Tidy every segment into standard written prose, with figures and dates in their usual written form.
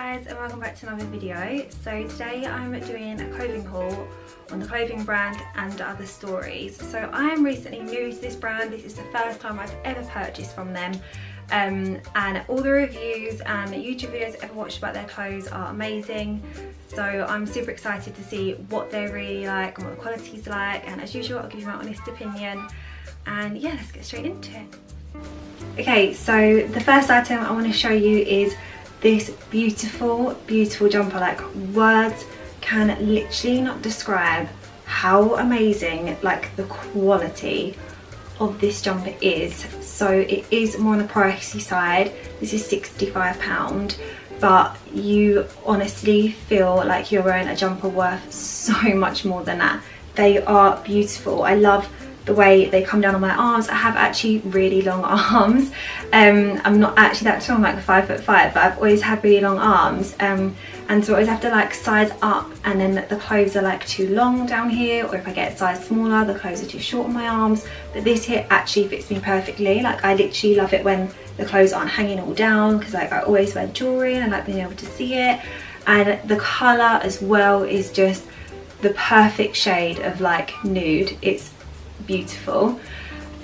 guys, and welcome back to another video. So today I'm doing a clothing haul on the clothing brand and Other Stories. So I am recently new to this brand. This is the first time I've ever purchased from them, and all the reviews and the YouTube videos I've ever watched about their clothes are amazing. So I'm super excited to see what they're really like and what the quality's like, and as usual I'll give you my honest opinion. And yeah, let's get straight into it. Okay, so the first item I want to show you is this beautiful jumper. Like, words can literally not describe how amazing like the quality of this jumper is. So it is more on the pricey side. This is £65, but you honestly feel like you're wearing a jumper worth so much more than that. They are beautiful. I love the way they come down on my arms. I have actually really long arms. I'm not actually that tall, I'm like 5'5", but I've always had really long arms, and so I always have to like size up, and then the clothes are like too long down here, or if I get a size smaller the clothes are too short on my arms. But this here actually fits me perfectly. Like, I literally love it when the clothes aren't hanging all down, because like I always wear jewelry and I like being able to see it. And the colour as well is just the perfect shade of like nude. It's beautiful,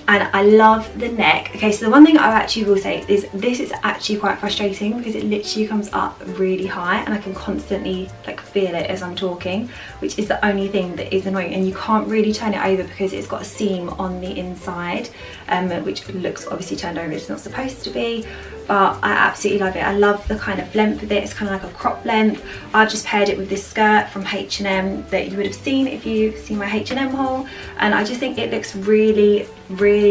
and I love the neck. Okay, so the one thing I actually will say is this is actually quite frustrating, because it literally comes up really high and I can constantly like feel it as I'm talking, which is the only thing that is annoying. And you can't really turn it over because it's got a seam on the inside, which looks obviously turned over. It's not supposed to be, but I absolutely love it. I love the kind of length of it. It's kind of like a crop length. I've just paired it with this skirt from H&M that you would have seen if you've seen my H&M haul, and I just think it looks really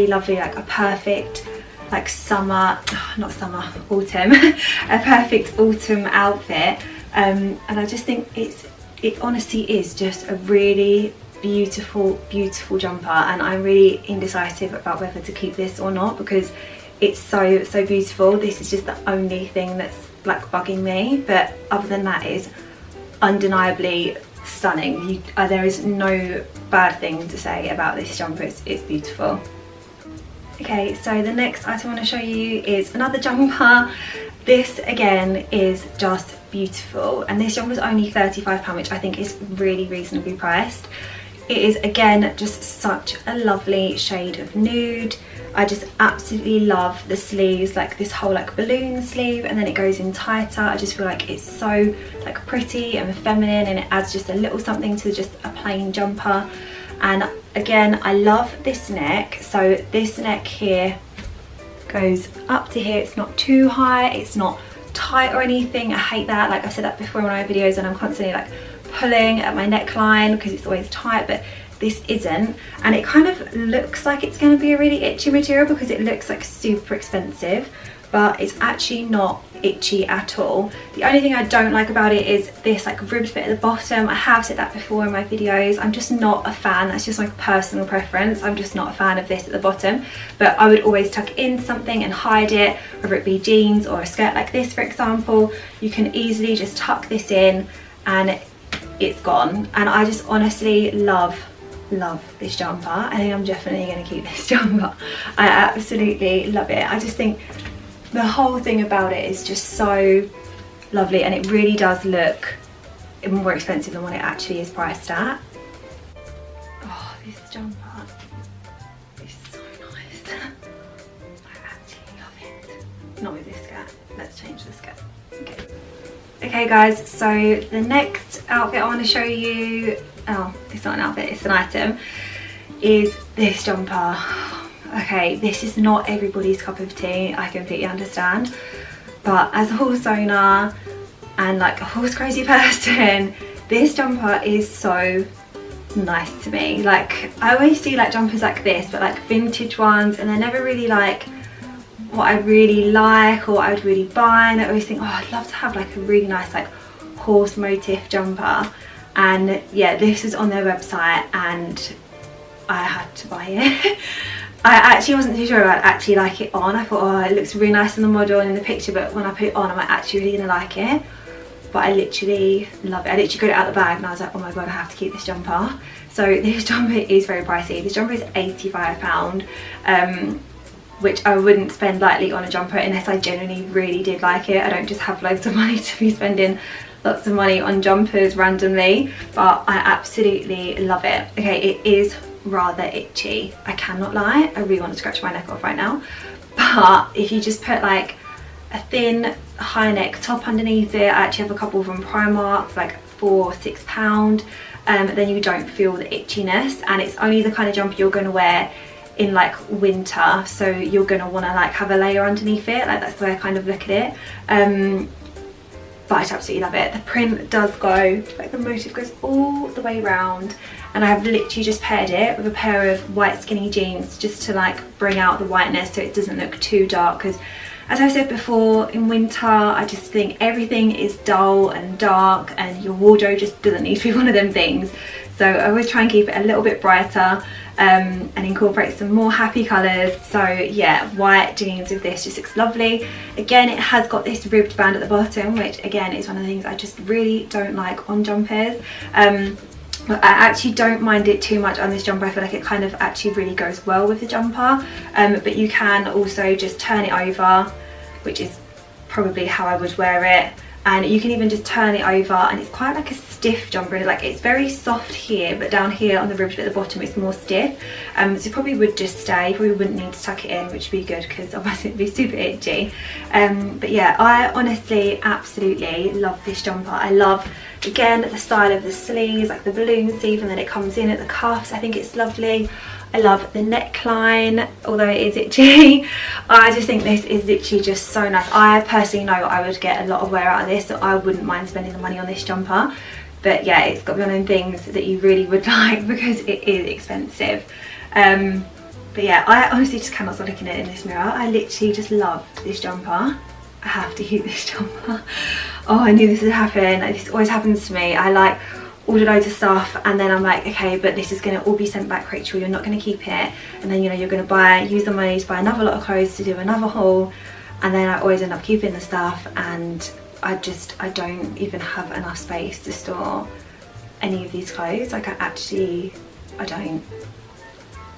lovely, like a perfect like summer, not summer, autumn, a perfect autumn outfit. And I just think it honestly is just a really beautiful jumper, and I'm really indecisive about whether to keep this or not, because it's so beautiful. This is just the only thing that's like bugging me, but other than that, it's undeniably stunning. There is no bad thing to say about this jumper. It's beautiful. Okay, so the next item I want to show you is another jumper. This again is just beautiful, and this jumper is only £35, which I think is really reasonably priced. It is again just such a lovely shade of nude. I just absolutely love the sleeves, like this whole like balloon sleeve, and then it goes in tighter. I just feel like it's so like pretty and feminine, and it adds just a little something to just a plain jumper. And again, I love this neck. So this neck here goes up to here. It's not too high, it's not tight or anything. I hate that. Like, I've said that before in my videos, and I'm constantly like pulling at my neckline because it's always tight, but this isn't. And it kind of looks like it's going to be a really itchy material because it looks like super expensive, but it's actually not itchy at all. The only thing I don't like about it is this like ribbed bit at the bottom. I have said that before in my videos. I'm just not a fan. That's just my personal preference. I'm just not a fan of this at the bottom, but I would always tuck in something and hide it, whether it be jeans or a skirt like this, for example. You can easily just tuck this in and it's gone. And I just honestly love this jumper. I think I'm definitely going to keep this jumper. I absolutely love it. I just think the whole thing about it is just so lovely, and it really does look more expensive than what it actually is priced at. Oh, this jumper is so nice. I actually love it. Not with this skirt. Let's change the skirt. Okay guys, so the next outfit I want to show you, oh, it's not an outfit, it's an item, is this jumper. Okay, this is not everybody's cup of tea, I completely understand, but as a horse owner and like a horse crazy person, this jumper is so nice to me. Like, I always see like jumpers like this, but like vintage ones, and they're never really like what I really like or what I would really buy. And I always think, oh, I'd love to have like a really nice like horse motif jumper. And yeah, this was on their website and I had to buy it. I actually wasn't too sure I'd actually like it on. I thought, oh, it looks really nice on the model and in the picture, but when I put it on, I'm actually really gonna like it. But I literally love it. I literally got it out of the bag and I was like, oh my god, I have to keep this jumper. So this jumper is very pricey. This jumper is £85. which I wouldn't spend lightly on a jumper unless I genuinely really did like it. I don't just have loads of money to be spending lots of money on jumpers randomly, but I absolutely love it. Okay, it is rather itchy, I cannot lie. I really want to scratch my neck off right now, but if you just put like a thin high neck top underneath it, I actually have a couple from Primark for like £4 or £6, then you don't feel the itchiness, and it's only the kind of jumper you're going to wear in like winter, so you're going to want to like have a layer underneath it. Like, that's the way I kind of look at it. But I absolutely love it. The print does go, like the motif goes all the way round, and I have literally just paired it with a pair of white skinny jeans just to like bring out the whiteness so it doesn't look too dark, because as I said before, in winter I just think everything is dull and dark and your wardrobe just doesn't need to be one of them things. So I always try and keep it a little bit brighter and incorporate some more happy colours. So yeah, white jeans with this just looks lovely. Again, it has got this ribbed band at the bottom, which again is one of the things I just really don't like on jumpers. But I actually don't mind it too much on this jumper. I feel like it kind of actually really goes well with the jumper. But you can also just turn it over, which is probably how I would wear it. And you can even just turn it over, and it's quite like a stiff jumper. Like, it's very soft here, but down here on the ribs at the bottom it's more stiff. So it probably would just stay. You probably wouldn't need to tuck it in, which would be good because otherwise it'd be super itchy. But yeah, I honestly absolutely love this jumper. I love, again, the style of the sleeves, like the balloon sleeve, and then it comes in at the cuffs. I think it's lovely. I love the neckline, although it is itchy. I just think this is literally just so nice. I personally know I would get a lot of wear out of this, so I wouldn't mind spending the money on this jumper. But yeah, it's got to be one of those things that you really would like because it is expensive. But yeah, I honestly just cannot stop looking at it in this mirror. I literally just love this jumper. I have to keep this jumper. Oh, I knew this would happen. Like, this always happens to me. I like order loads of stuff and then I'm like, okay, but this is going to all be sent back, Rachel, you're not going to keep it. And then, you know, you're going to use the money to buy another lot of clothes to do another haul, and then I always end up keeping the stuff, and I don't even have enough space to store any of these clothes. Like, I don't.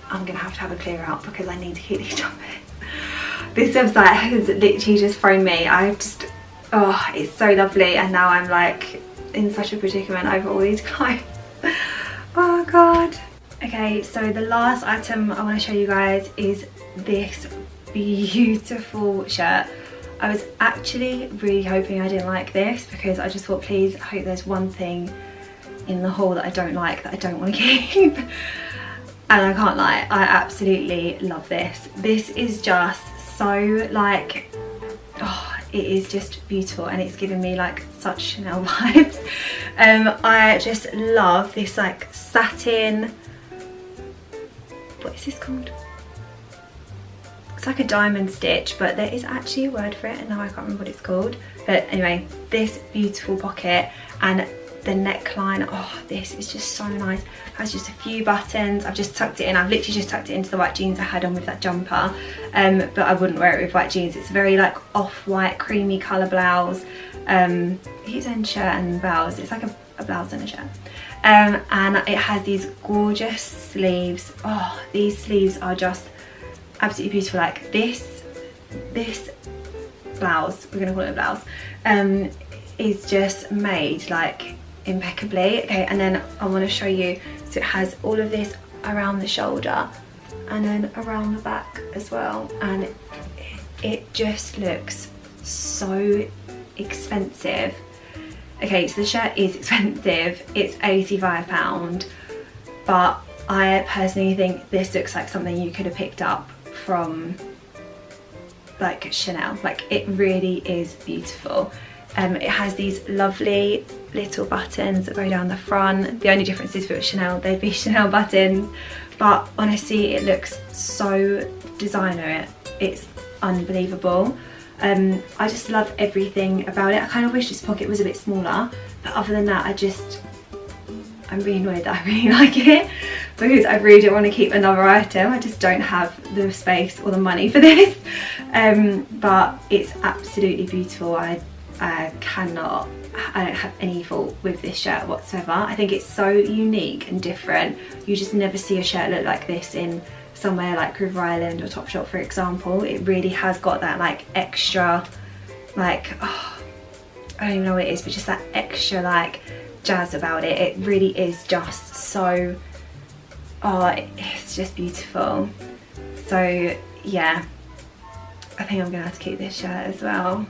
I'm going to have a clear out because I need to keep these jumpers. This website has literally just thrown me. Oh, it's so lovely, and now I'm like in such a predicament over all these clothes. Oh god. Okay, so the last item I want to show you guys is this beautiful shirt. I was actually really hoping I didn't like this because I just thought, please, I hope there's one thing in the haul that I don't like, that I don't want to keep. And I can't lie, I absolutely love this. This is just so like, oh, it is just beautiful, and it's giving me like such Chanel vibes. I just love this like satin, what is this called? It's like a diamond stitch, but there is actually a word for it and now I can't remember what it's called. But anyway, this beautiful pocket and the neckline, oh, this is just so nice. It has just a few buttons. I've just tucked it in. I've literally just tucked it into the white jeans I had on with that jumper, but I wouldn't wear it with white jeans. It's a very like off-white creamy colour blouse. It's in shirt and blouse. It's like a blouse and a shirt, and it has these gorgeous sleeves. Oh, these sleeves are just absolutely beautiful. Like this blouse, we're gonna call it a blouse, is just made like impeccably. Okay, and then I want to show you, so it has all of this around the shoulder and then around the back as well, and it just looks so expensive. Okay, so the shirt is expensive, it's £85, but I personally think this looks like something you could have picked up from like Chanel. Like, it really is beautiful. It has these lovely little buttons that go down the front. The only difference is if it was Chanel, they'd be Chanel buttons. But honestly, it looks so designer. It's unbelievable. I just love everything about it. I kind of wish this pocket was a bit smaller, but other than that, I'm really annoyed that I really like it because I really don't want to keep another item. I just don't have the space or the money for this. But it's absolutely beautiful. I don't have any fault with this shirt whatsoever. I think it's so unique and different. You just never see a shirt look like this in somewhere like River Island or Topshop, for example. It really has got that like extra, like, oh, I don't even know what it is, but just that extra like jazz about it. It really is just so, oh, it's just beautiful. So yeah, I think I'm gonna have to keep this shirt as well.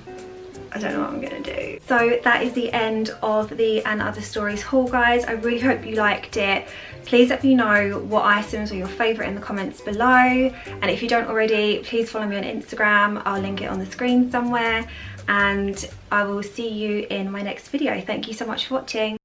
I don't know what I'm gonna do. So that is the end of the And Other Stories haul, guys. I really hope you liked it. Please let me know what items were your favourite in the comments below. And if you don't already, please follow me on Instagram. I'll link it on the screen somewhere. And I will see you in my next video. Thank you so much for watching.